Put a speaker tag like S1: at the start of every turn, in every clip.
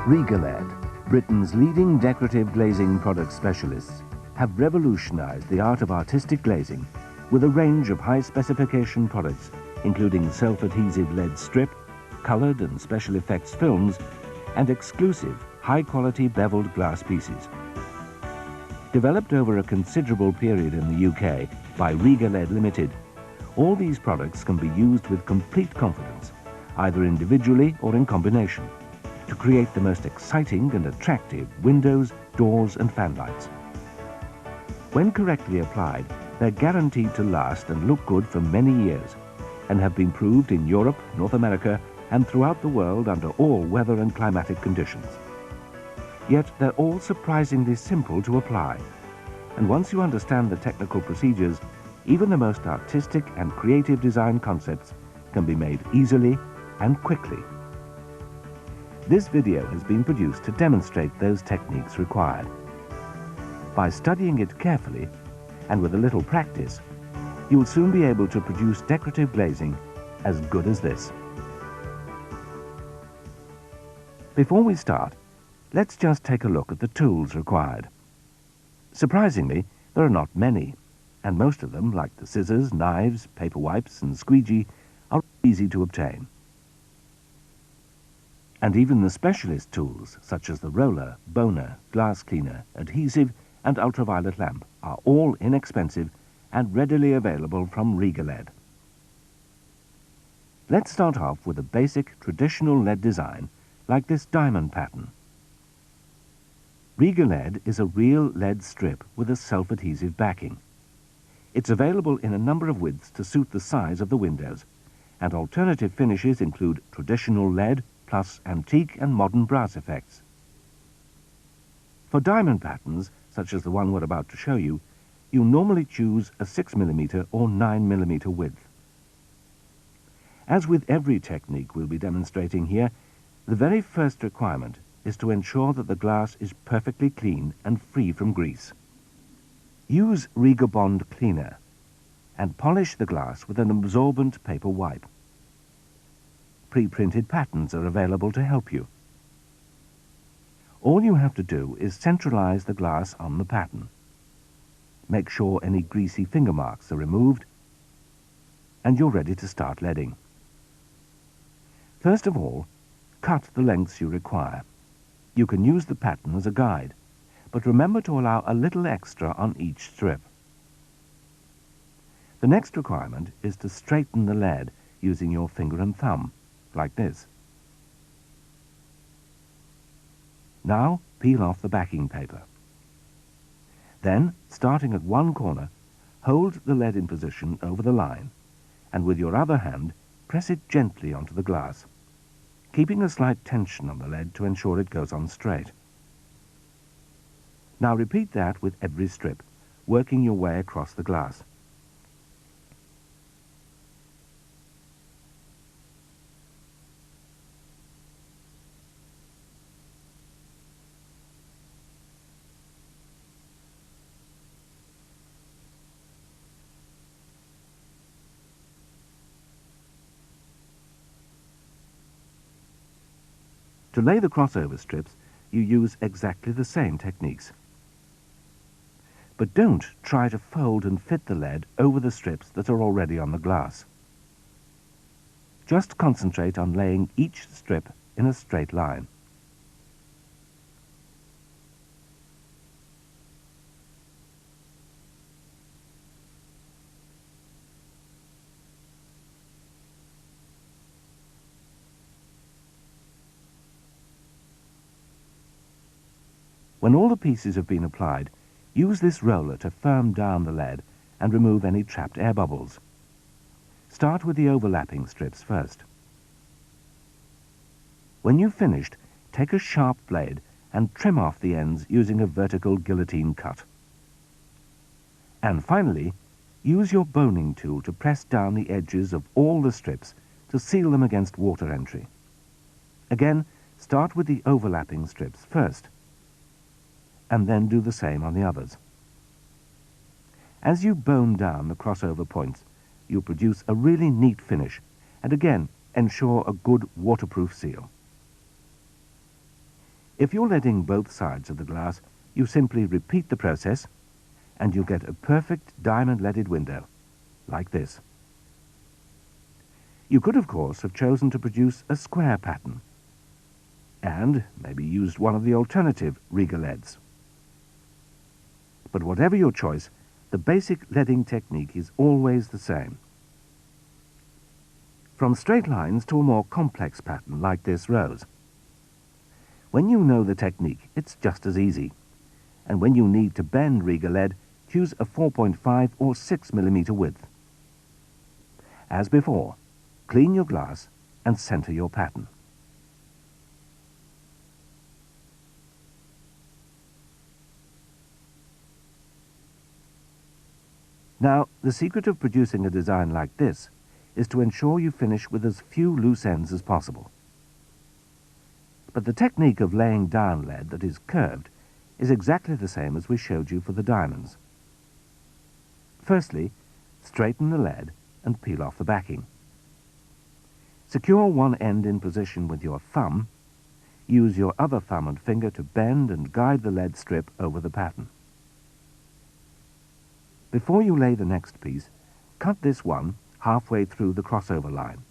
S1: Lead, Britain's leading decorative glazing product specialists, have revolutionized the art of artistic glazing with a range of high-specification products, including self-adhesive lead strip, colored and special effects films, and exclusive, high-quality beveled glass pieces. Developed over a considerable period in the UK by Lead Limited, all these products can be used with complete confidence, either individually or in combination, to create the most exciting and attractive windows, doors and fanlights. When correctly applied, they're guaranteed to last and look good for many years, and have been proved in Europe, North America and throughout the world under all weather and climatic conditions. Yet they're all surprisingly simple to apply, and once you understand the technical procedures, even the most artistic and creative design concepts can be made easily and quickly. This video has been produced to demonstrate those techniques required. By studying it carefully and with a little practice, you'll soon be able to produce decorative glazing as good as this. Before we start, let's just take a look at the tools required. Surprisingly, there are not many, and most of them, like the scissors, knives, paper wipes and squeegee, are easy to obtain. And even the specialist tools, such as the roller, boner, glass cleaner, adhesive and ultraviolet lamp, are all inexpensive and readily available from Lead. Let's start off with a basic traditional lead design like this diamond pattern. Lead is a real lead strip with a self-adhesive backing. It's available in a number of widths to suit the size of the windows, and alternative finishes include traditional lead plus antique and modern brass effects. For diamond patterns, such as the one we're about to show you, you normally choose a 6mm or 9mm width. As with every technique we'll be demonstrating here, the very first requirement is to ensure that the glass is perfectly clean and free from grease. Use Bond cleaner and polish the glass with an absorbent paper wipe. Pre-printed patterns are available to help you. All you have to do is centralize the glass on the pattern. Make sure any greasy finger marks are removed, and you're ready to start leading. First of all, cut the lengths you require. You can use the pattern as a guide, but remember to allow a little extra on each strip. The next requirement is to straighten the lead using your finger and thumb, like this. Now peel off the backing paper. Then, starting at one corner, hold the lead in position over the line, and with your other hand, press it gently onto the glass, keeping a slight tension on the lead to ensure it goes on straight. Now repeat that with every strip, working your way across the glass. To lay the crossover strips, you use exactly the same techniques. But don't try to fold and fit the lead over the strips that are already on the glass. Just concentrate on laying each strip in a straight line. When all the pieces have been applied, use this roller to firm down the lead and remove any trapped air bubbles. Start with the overlapping strips first. When you've finished, take a sharp blade and trim off the ends using a vertical guillotine cut. And finally, use your boning tool to press down the edges of all the strips to seal them against water entry. Again, start with the overlapping strips first, and then do the same on the others. As you bone down the crossover points, you'll produce a really neat finish, and again, ensure a good waterproof seal. If you're leading both sides of the glass, you simply repeat the process and you'll get a perfect diamond-leaded window, like this. You could, of course, have chosen to produce a square pattern and maybe used one of the alternative Riga leads. But whatever your choice, the basic leading technique is always the same. From straight lines to a more complex pattern like this rose. When you know the technique, it's just as easy. And when you need to bend Riga lead, choose a 4.5 or 6 mm width. As before, clean your glass and center your pattern. Now, the secret of producing a design like this is to ensure you finish with as few loose ends as possible. But the technique of laying down lead that is curved is exactly the same as we showed you for the diamonds. Firstly, straighten the lead and peel off the backing. Secure one end in position with your thumb. Use your other thumb and finger to bend and guide the lead strip over the pattern. Before you lay the next piece, cut this one halfway through the crossover line,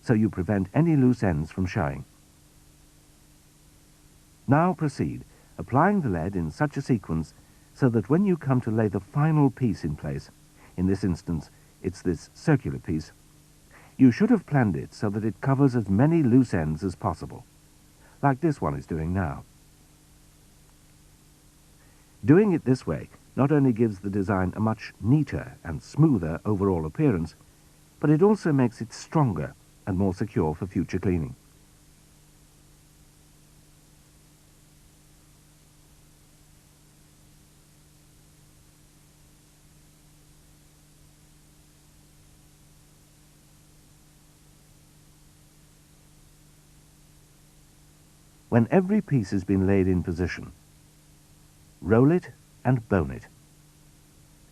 S1: so you prevent any loose ends from showing. Now proceed, applying the lead in such a sequence so that when you come to lay the final piece in place, in this instance it's this circular piece, you should have planned it so that it covers as many loose ends as possible, like this one is doing now. Doing it this way not only gives the design a much neater and smoother overall appearance, but it also makes it stronger and more secure for future cleaning. When every piece has been laid in position, roll it and bone it,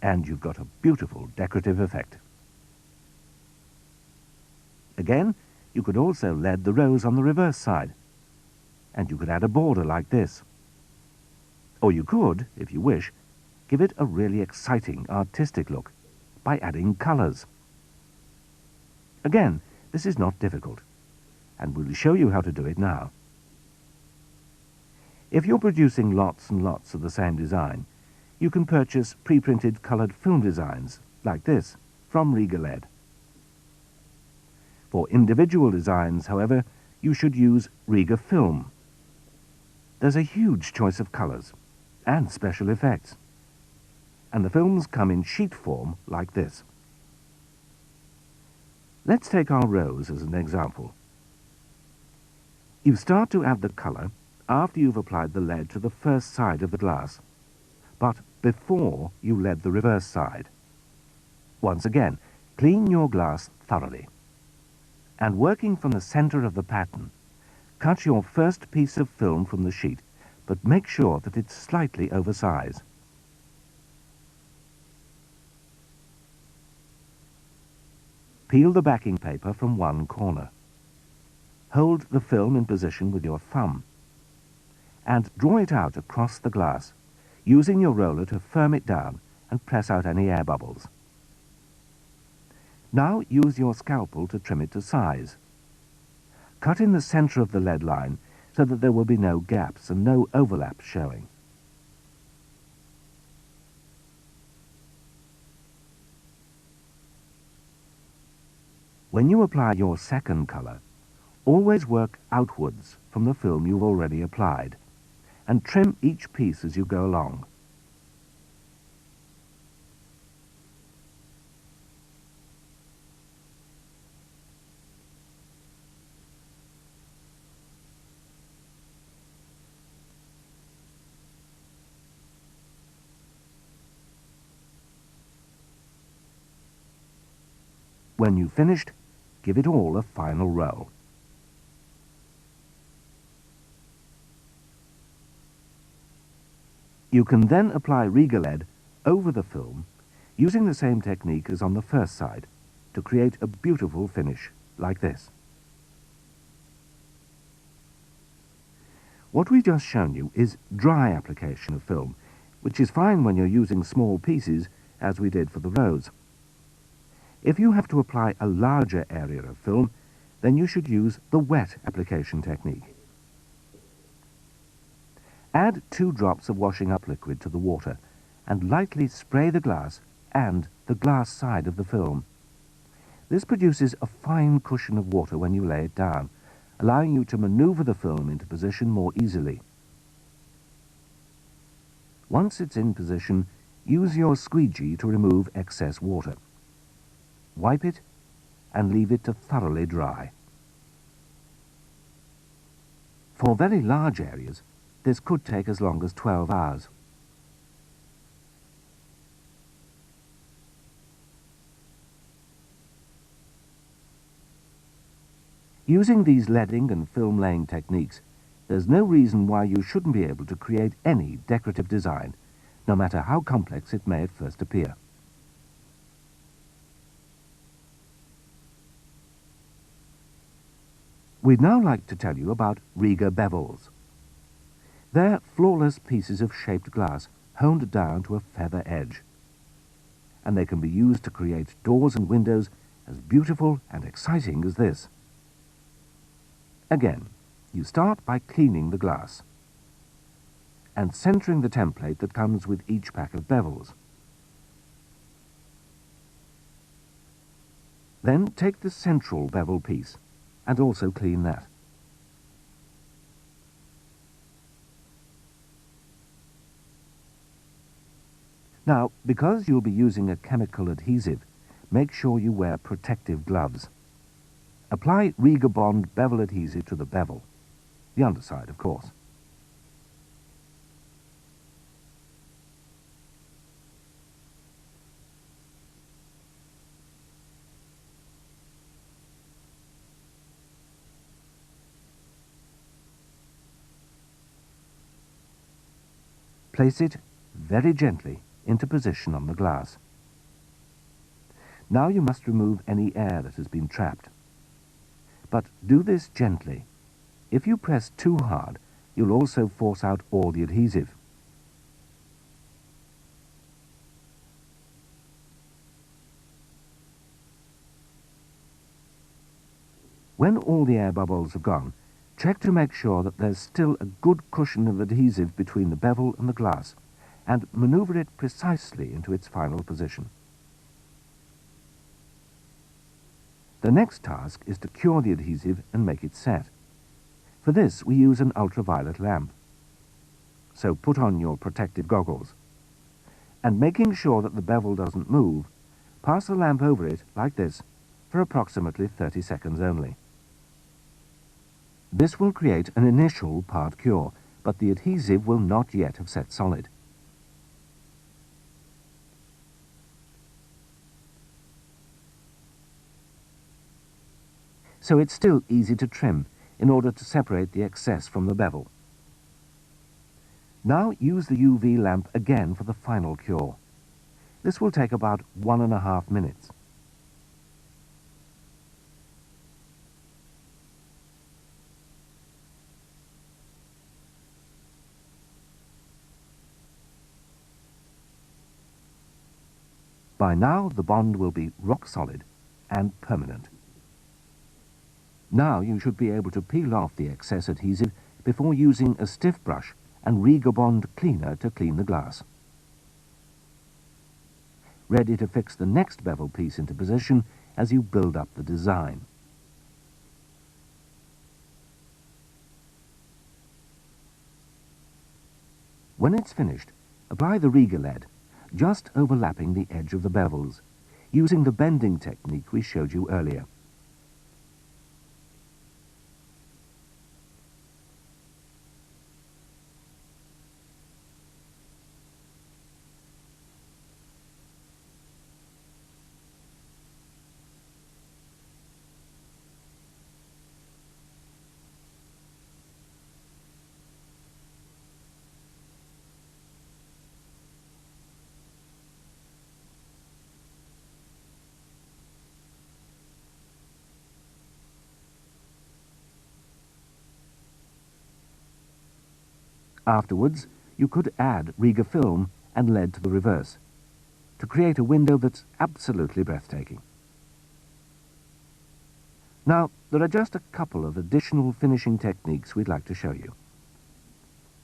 S1: and you've got a beautiful decorative effect. Again, you could also lead the rose on the reverse side, and you could add a border like this. Or you could, if you wish, give it a really exciting artistic look by adding colours. Again, this is not difficult, and we'll show you how to do it now. If you're producing lots and lots of the same design, you can purchase pre-printed coloured film designs, like this, from Riga lead. For individual designs, however, you should use Riga film. There's a huge choice of colours and special effects, and the films come in sheet form like this. Let's take our rose as an example. You start to add the colour after you've applied the lead to the first side of the glass, but before you lead the reverse side. Once again, clean your glass thoroughly, and working from the centre of the pattern, cut your first piece of film from the sheet, but make sure that it's slightly oversized. Peel the backing paper from one corner. Hold the film in position with your thumb, and draw it out across the glass, using your roller to firm it down and press out any air bubbles. Now use your scalpel to trim it to size. Cut in the centre of the lead line so that there will be no gaps and no overlap showing. When you apply your second colour, always work outwards from the film you've already applied, and trim each piece as you go along. When you've finished, give it all a final roll. You can then apply Riga lead over the film using the same technique as on the first side to create a beautiful finish like this. What we've just shown you is dry application of film, which is fine when you're using small pieces, as we did for the rose. If you have to apply a larger area of film, then you should use the wet application technique. Add 2 drops of washing up liquid to the water and lightly spray the glass and the glass side of the film. This produces a fine cushion of water when you lay it down, allowing you to maneuver the film into position more easily. Once it's in position, use your squeegee to remove excess water. Wipe it and leave it to thoroughly dry. For very large areas, this could take as long as 12 hours. Using these leading and film laying techniques, there's no reason why you shouldn't be able to create any decorative design, no matter how complex it may at first appear. We'd now like to tell you about Riga bevels. They're flawless pieces of shaped glass honed down to a feather edge, and they can be used to create doors and windows as beautiful and exciting as this. Again, you start by cleaning the glass and centering the template that comes with each pack of bevels. Then take the central bevel piece and also clean that. Now, because you'll be using a chemical adhesive, make sure you wear protective gloves. Apply Riga Bond bevel adhesive to the bevel, the underside, of course. Place it very gently into position on the glass. Now you must remove any air that has been trapped. But do this gently. If you press too hard, you'll also force out all the adhesive. When all the air bubbles have gone, check to make sure that there's still a good cushion of adhesive between the bevel and the glass, and maneuver it precisely into its final position. The next task is to cure the adhesive and make it set. For this, we use an ultraviolet lamp. So put on your protective goggles, and making sure that the bevel doesn't move, pass the lamp over it like this for approximately 30 seconds only. This will create an initial part cure, but the adhesive will not yet have set solid. So it's still easy to trim in order to separate the excess from the bevel. Now use the UV lamp again for the final cure. This will take about 1.5 minutes. By now, the bond will be rock solid and permanent. Now you should be able to peel off the excess adhesive before using a stiff brush and Riga Bond cleaner to clean the glass. Ready to fix the next bevel piece into position as you build up the design. When it's finished, apply the Riga lead, just overlapping the edge of the bevels, using the bending technique we showed you earlier. Afterwards, you could add Riga film and lead to the reverse to create a window that's absolutely breathtaking. Now, there are just a couple of additional finishing techniques we'd like to show you.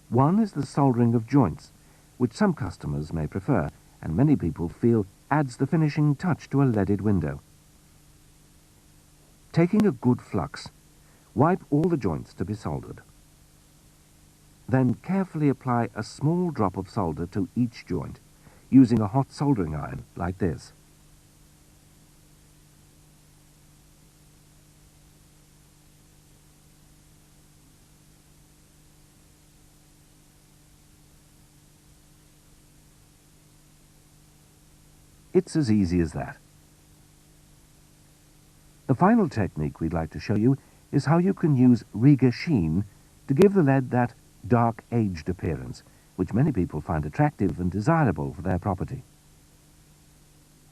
S1: One is the soldering of joints, which some customers may prefer, and many people feel adds the finishing touch to a leaded window. Taking a good flux, wipe all the joints to be soldered. Then carefully apply a small drop of solder to each joint, using a hot soldering iron like this. It's as easy as that. The final technique we'd like to show you is how you can use Riga sheen to give the lead that dark aged appearance, which many people find attractive and desirable for their property.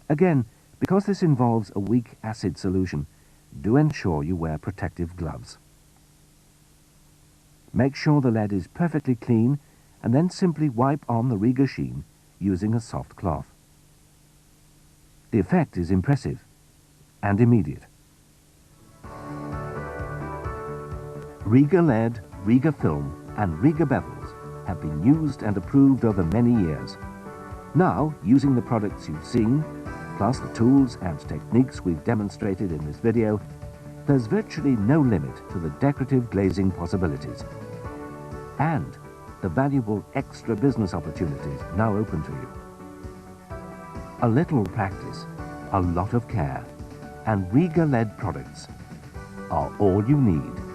S1: Again, because this involves a weak acid solution, do ensure you wear protective gloves. Make sure the lead is perfectly clean and then simply wipe on the Riga sheen using a soft cloth. The effect is impressive and immediate. Riga lead, Riga film and Riga bevels have been used and approved over many years. Now, using the products you've seen, plus the tools and techniques we've demonstrated in this video, there's virtually no limit to the decorative glazing possibilities and the valuable extra business opportunities now open to you. A little practice, a lot of care, and Riga lead products are all you need.